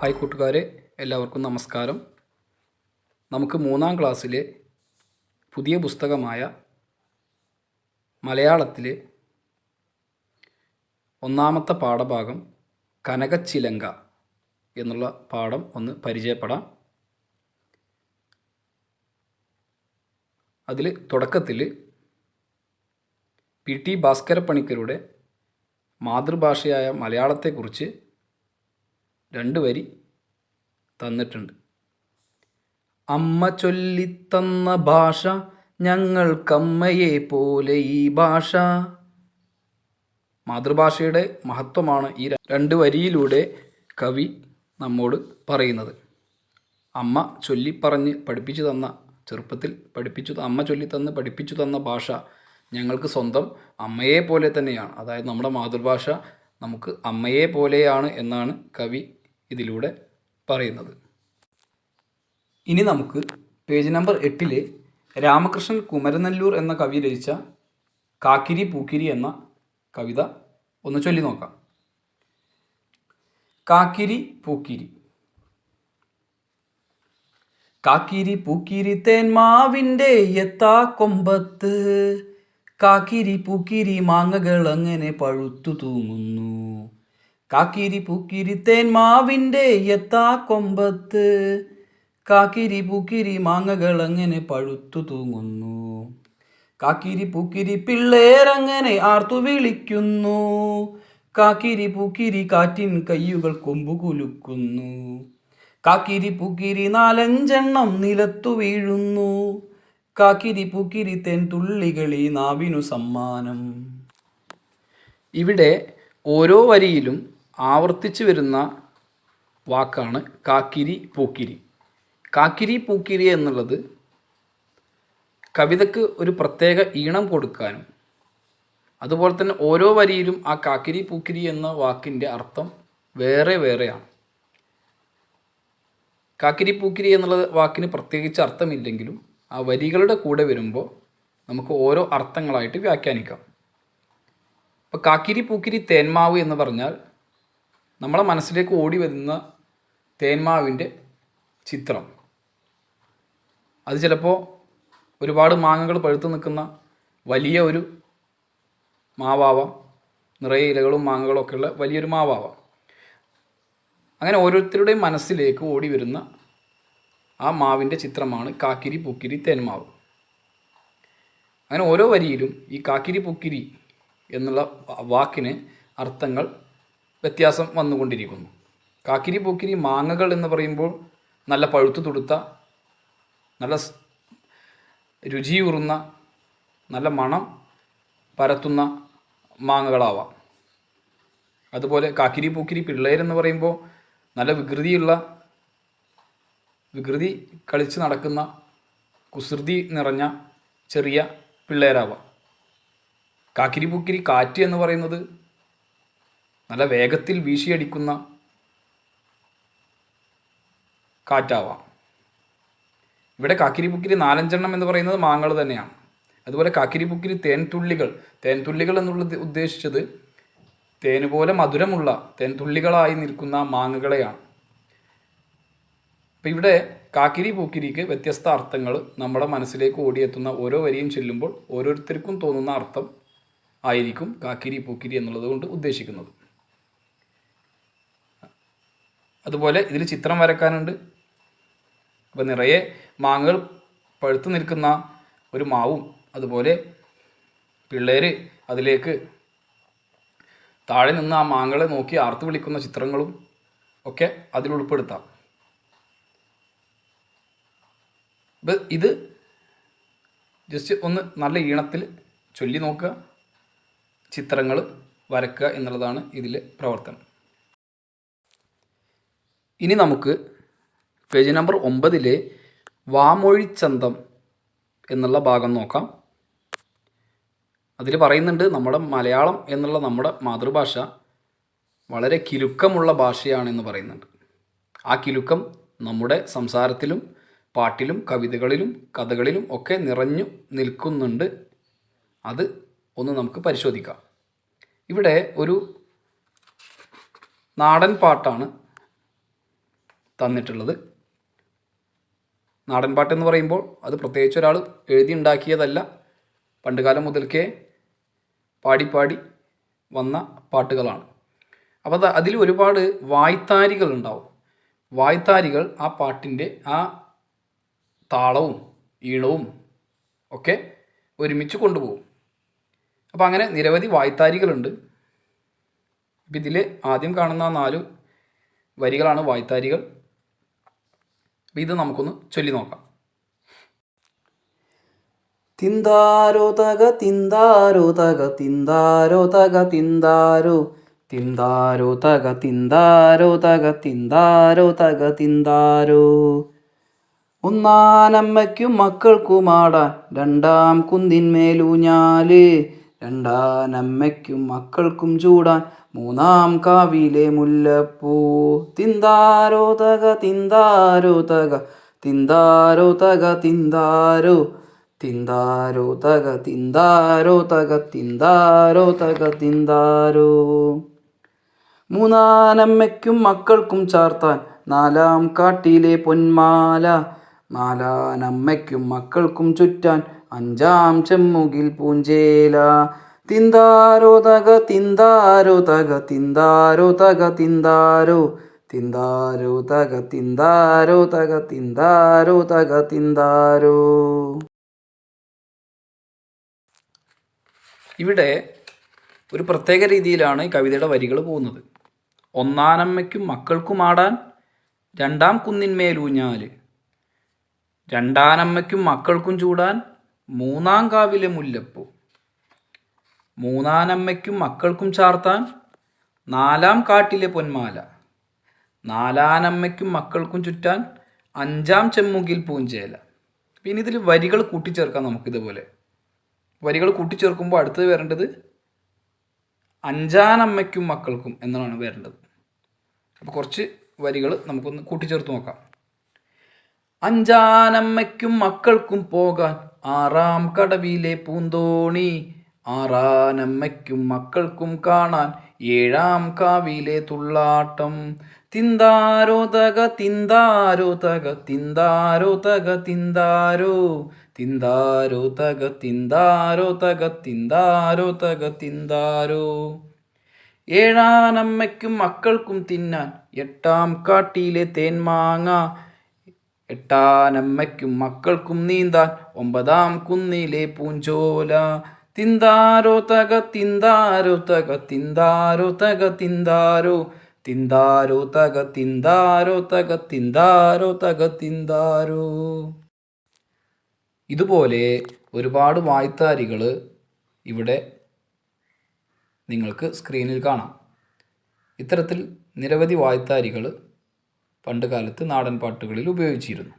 Hi കൂട്ടുകാരെ, എല്ലാവർക്കും നമസ്കാരം. നമുക്ക് 3-ാം ക്ലാസ്സിലെ പുതിയ പുസ്തകമായ മലയാളത്തിലെ 1-ാമത്തെ പാഠഭാഗം കനകച്ചിലങ്ക എന്നുള്ള പാഠം ഒന്ന് പരിചയപ്പെടാം. അതിൽ തുടക്കത്തിൽ PT ഭാസ്കരപ്പണിക്കരുടെ മാതൃഭാഷയായ മലയാളത്തെക്കുറിച്ച് 2 വരി തന്നിട്ടുണ്ട്. അമ്മ ചൊല്ലിത്തന്ന ഭാഷ ഞങ്ങൾക്കമ്മയെ പോലെ ഈ ഭാഷ. മാതൃഭാഷയുടെ മഹത്വമാണ് ഈ 2 വരിയിലൂടെ കവി നമ്മോട് പറയുന്നത്. അമ്മ ചൊല്ലിപ്പറഞ്ഞ് പഠിപ്പിച്ചു തന്ന, ചെറുപ്പത്തിൽ അമ്മ ചൊല്ലിത്തന്ന് പഠിപ്പിച്ചു തന്ന ഭാഷ ഞങ്ങൾക്ക് സ്വന്തം അമ്മയെ പോലെ തന്നെയാണ്. അതായത് നമ്മുടെ മാതൃഭാഷ നമുക്ക് അമ്മയെ പോലെയാണ് എന്നാണ് കവി ഇതിലൂടെ പറയുന്നത്. ഇനി നമുക്ക് പേജ് നമ്പർ 8 രാമകൃഷ്ണൻ കുമരനെല്ലൂർ എന്ന കവി രചിച്ച കാക്കിരി പൂക്കിരി എന്ന കവിത ഒന്ന് ചൊല്ലി നോക്കാം. കാക്കിരി പൂക്കിരി. കാക്കിരി പൂക്കിരി തേന്മാവിൻ്റെ എത്താ കൊമ്പത്ത്, കാക്കിരി പൂക്കിരി മാങ്ങകൾ അങ്ങനെ പഴുത്തു തൂങ്ങുന്നു. കാക്കിരി പൂക്കിരി തേന്മാവിൻ്റെ എത്താ കൊമ്പത്ത്, കാക്കിരി പൂക്കിരി മാങ്ങകൾ അങ്ങനെ പഴുത്തു തൂങ്ങുന്നു. കാക്കിരി പൂക്കിരി പിള്ളേരങ്ങനെ ആർത്തു വിളിക്കുന്നു, കാക്കിരി പൂക്കിരി കാറ്റിൻ കയ്യുകൾ കൊമ്പു കുലുക്കുന്നു. കാക്കിരി പൂക്കിരി 4-5 നിലത്തു വീഴുന്നു, കാക്കിരി പൂക്കിരി തേൻ തുള്ളികളി നാവിനു സമ്മാനം. ഇവിടെ ഓരോ വരിയിലും ആവർത്തിച്ചു വരുന്ന വാക്കാണ് കാക്കിരി പൂക്കിരി. കാക്കിരി പൂക്കിരി എന്നുള്ളത് കവിതയ്ക്ക് ഒരു പ്രത്യേക ഈണം കൊടുക്കാനും, അതുപോലെ തന്നെ ഓരോ വരിയിലും ആ കാക്കിരി പൂക്കിരി എന്ന വാക്കിൻ്റെ അർത്ഥം വേറെ വേറെയാണ്. കാക്കിരി പൂക്കിരി എന്നുള്ള വാക്കിന് പ്രത്യേകിച്ച് അർത്ഥമില്ലെങ്കിലും ആ വരികളുടെ കൂടെ വരുമ്പോൾ നമുക്ക് ഓരോ അർത്ഥങ്ങളായിട്ട് വ്യാഖ്യാനിക്കാം. ഇപ്പോൾ കാക്കിരി പൂക്കിരി തേന്മാവ് എന്ന് പറഞ്ഞാൽ നമ്മളെ മനസ്സിലേക്ക് ഓടി വരുന്ന തേന്മാവിൻ്റെ ചിത്രം. അത് ചിലപ്പോൾ ഒരുപാട് മാങ്ങകൾ പഴുത്തു നിൽക്കുന്ന വലിയ ഒരു മാവാവാം, നിറയെ ഇലകളും മാങ്ങകളും ഒക്കെയുള്ള വലിയൊരു മാവാവാം. അങ്ങനെ ഓരോരുത്തരുടെയും മനസ്സിലേക്ക് ഓടി വരുന്ന ആ മാവിൻ്റെ ചിത്രമാണ് കാക്കിരി പൂക്കിരി തേന്മാവ്. അങ്ങനെ ഓരോ വരിയിലും ഈ കാക്കിരി പൂക്കിരി എന്നുള്ള വാക്കിന് അർത്ഥങ്ങൾ വ്യത്യാസം വന്നുകൊണ്ടിരിക്കുന്നു. കാക്കിരി പൂക്കിരി മാങ്ങകൾ എന്ന് പറയുമ്പോൾ നല്ല പഴുത്തു തുടുത്ത, നല്ല രുചിയൂറുന്ന, നല്ല മണം പരത്തുന്ന മാങ്ങകളാവാം. അതുപോലെ കാക്കിരി പൂക്കിരി പിള്ളേരെന്ന് പറയുമ്പോൾ നല്ല വികൃതി കളിച്ച് നടക്കുന്ന, കുസൃതി നിറഞ്ഞ ചെറിയ പിള്ളേരാവാം. കാക്കിരി പൂക്കിരി കാറ്റ് എന്ന് പറയുന്നത് നല്ല വേഗത്തിൽ വീശിയടിക്കുന്ന കാറ്റാവാം. ഇവിടെ കാക്കിരി പൂക്കിരി 4-5 എന്ന് പറയുന്നത് മാങ്ങകൾ തന്നെയാണ്. അതുപോലെ കാക്കിരി പൂക്കിരി തേൻതുള്ളികൾ എന്നുള്ളത് ഉദ്ദേശിച്ചത് തേന് പോലെ മധുരമുള്ള തേൻതുള്ളികളായി നിൽക്കുന്ന മാങ്ങകളെയാണ്. അപ്പം ഇവിടെ കാക്കിരി പൂക്കിരിക്ക് വ്യത്യസ്ത അർത്ഥങ്ങൾ നമ്മുടെ മനസ്സിലേക്ക് ഓടിയെത്തുന്ന ഓരോ വരിയും ചെല്ലുമ്പോൾ ഓരോരുത്തർക്കും തോന്നുന്ന അർത്ഥം ആയിരിക്കും കാക്കിരി പൂക്കിരി എന്നുള്ളത് കൊണ്ട് ഉദ്ദേശിക്കുന്നത്. അതുപോലെ ഇതിൽ ചിത്രം വരക്കാനുണ്ട്. അപ്പം നിറയെ മാങ്ങകൾ പഴുത്തു നിൽക്കുന്ന ഒരു മാവും, അതുപോലെ പിള്ളേർ അതിലേക്ക് താഴെ നിന്ന് ആ മാങ്ങകളെ നോക്കി ആർത്തു വിളിക്കുന്ന ചിത്രങ്ങളും ഒക്കെ അതിൽ ഉൾപ്പെടുത്താം. ഇത് ജസ്റ്റ് ഒന്ന് നല്ല ഈണത്തിൽ ചൊല്ലി നോക്കുക, ചിത്രങ്ങൾ വരക്കുക എന്നുള്ളതാണ് ഇതിലെ പ്രവർത്തനം. ഇനി നമുക്ക് പേജ് നമ്പർ 9 വാമൊഴിച്ചന്തം എന്നുള്ള ഭാഗം നോക്കാം. അതിൽ പറയുന്നുണ്ട്, നമ്മുടെ മലയാളം എന്നുള്ള നമ്മുടെ മാതൃഭാഷ വളരെ കിലുക്കമുള്ള ഭാഷയാണെന്ന് പറയുന്നുണ്ട്. ആ കിലുക്കം നമ്മുടെ സംസാരത്തിലും പാട്ടിലും കവിതകളിലും കഥകളിലും ഒക്കെ നിറഞ്ഞു നിൽക്കുന്നുണ്ട്. അത് ഒന്ന് നമുക്ക് പരിശോധിക്കാം. ഇവിടെ ഒരു നാടൻ പാട്ടാണ് തന്നിട്ടുള്ളത്. നാടൻ പാട്ടെന്ന് പറയുമ്പോൾ അത് പ്രത്യേകിച്ച് ഒരാൾ എഴുതി ഉണ്ടാക്കിയതല്ല, പണ്ടുകാലം മുതൽക്കേ പാടി വന്ന പാട്ടുകളാണ്. അപ്പോൾ അതിൽ ഒരുപാട് വായ്ത്താരികൾ ഉണ്ടാവും. വായ്ത്താരികൾ ആ പാട്ടിൻ്റെ ആ താളവും ഈണവും ഒക്കെ ഒരുമിച്ച് കൊണ്ടുപോകും. അപ്പോൾ അങ്ങനെ നിരവധി വായ്ത്താരികളുണ്ട്. അപ്പം ഇതിൽ ആദ്യം കാണുന്ന 4 വരികളാണ് വായ്ത്താരികൾ. അപ്പം ഇത് നമുക്കൊന്ന് ചൊല്ലി നോക്കാം. തിന്താരോ തക തിന്താരോ തക തിന്താരോ തക തിന്താരോ തിന്താരോ തക തിന്താരോ തക തിന്താരോ തക തിന്താരോ. ഒന്നാനമ്മയ്ക്കും മക്കൾക്കുമാടാൻ രണ്ടാം കുന്നിന്മേലൂഞ്ഞാല്, രണ്ടാനമ്മയ്ക്കും മക്കൾക്കും ചൂടാൻ മൂന്നാം കാവിലെ മുല്ലപ്പൂ. തിന്താരോ തക തിന്താരോ തക തിന്താരോ തക തിന്താരോ തിന്താരോ തക തിന്താരോ തക തിന്താരോ തക തിന്താരോ. മൂന്നാനമ്മയ്ക്കും മക്കൾക്കും ചാർത്താൻ നാലാം കാട്ടിലെ പൊന്മാല, നാലാനമ്മയ്ക്കും മക്കൾക്കും ചുറ്റാൻ അഞ്ചാം ചെമ്മുകിൽ പൂഞ്ചേല. തിന്താരോ തക തിന്താരോ തക തിന്താരോ തക തിന്താരോ തിന്താരോ തക തിന്താരോ തക തിന്താരോ തക തിന്താരോ. ഇവിടെ ഒരു പ്രത്യേക രീതിയിലാണ് ഈ കവിതയുടെ വരികൾ പോകുന്നത്. ഒന്നാനമ്മയ്ക്കും മക്കൾക്കും ആടാൻ രണ്ടാം കുന്നിന്മേലൂഞ്ഞാല്, രണ്ടാനമ്മയ്ക്കും മക്കൾക്കും ചൂടാൻ മൂന്നാം കാവിലെ മുല്ലപ്പൂ, മൂന്നാനമ്മയ്ക്കും മക്കൾക്കും ചാർത്താൻ നാലാം കാട്ടിലെ പൊന്മാല, നാലാനമ്മയ്ക്കും മക്കൾക്കും ചുറ്റാൻ അഞ്ചാം ചെമ്മുകിൽ പൂഞ്ചേല. പിന്നെ ഇതിൽ വരികൾ കൂട്ടിച്ചേർക്കാം നമുക്കിതുപോലെ. വരികൾ കൂട്ടിച്ചേർക്കുമ്പോൾ അടുത്തത് വരേണ്ടത് അഞ്ചാനമ്മയ്ക്കും മക്കൾക്കും എന്നാണ് വരേണ്ടത്. അപ്പോൾ കുറച്ച് വരികൾ നമുക്കൊന്ന് കൂട്ടിച്ചേർത്ത് നോക്കാം. അഞ്ചാനമ്മയ്ക്കും മക്കൾക്കും പോകാൻ ആറാം കടവിലെ പൂന്തോണി, ആറാനമ്മയ്ക്കും മക്കൾക്കും കാണാൻ ഏഴാം കാവിലെ തുള്ളാട്ടം. തിന്താരോ തക തിന്താരോ തക തിന്താരോ തക തിന്താരോ തിന്താരോ തക തിന്താരോ തക തിന്താരോ തക തിന്താരോ. ഏഴാനമ്മയ്ക്കും മക്കൾക്കും തിന്നാൻ എട്ടാം കാട്ടിലെ തേന്മാങ്ങ, എട്ടാനമ്മയ്ക്കും മക്കൾക്കും നീന്താൻ ഒമ്പതാം കുന്നിലെ പൂഞ്ചോല. തിന്താരോ തക തിന്താരോ തക തിന്താരോ തക തിന്താരോ തിന്താരോ തക തിന്താരോ തക തിന്താരോ തക തിന്താരോ. ഇതുപോലെ ഒരുപാട് വായ്ത്താരികൾ ഇവിടെ നിങ്ങൾക്ക് സ്ക്രീനിൽ കാണാം. ഇത്തരത്തിൽ നിരവധി വായ്ത്താരികൾ പണ്ട് കാലത്ത് നാടൻ പാട്ടുകളിൽ ഉപയോഗിച്ചിരുന്നു.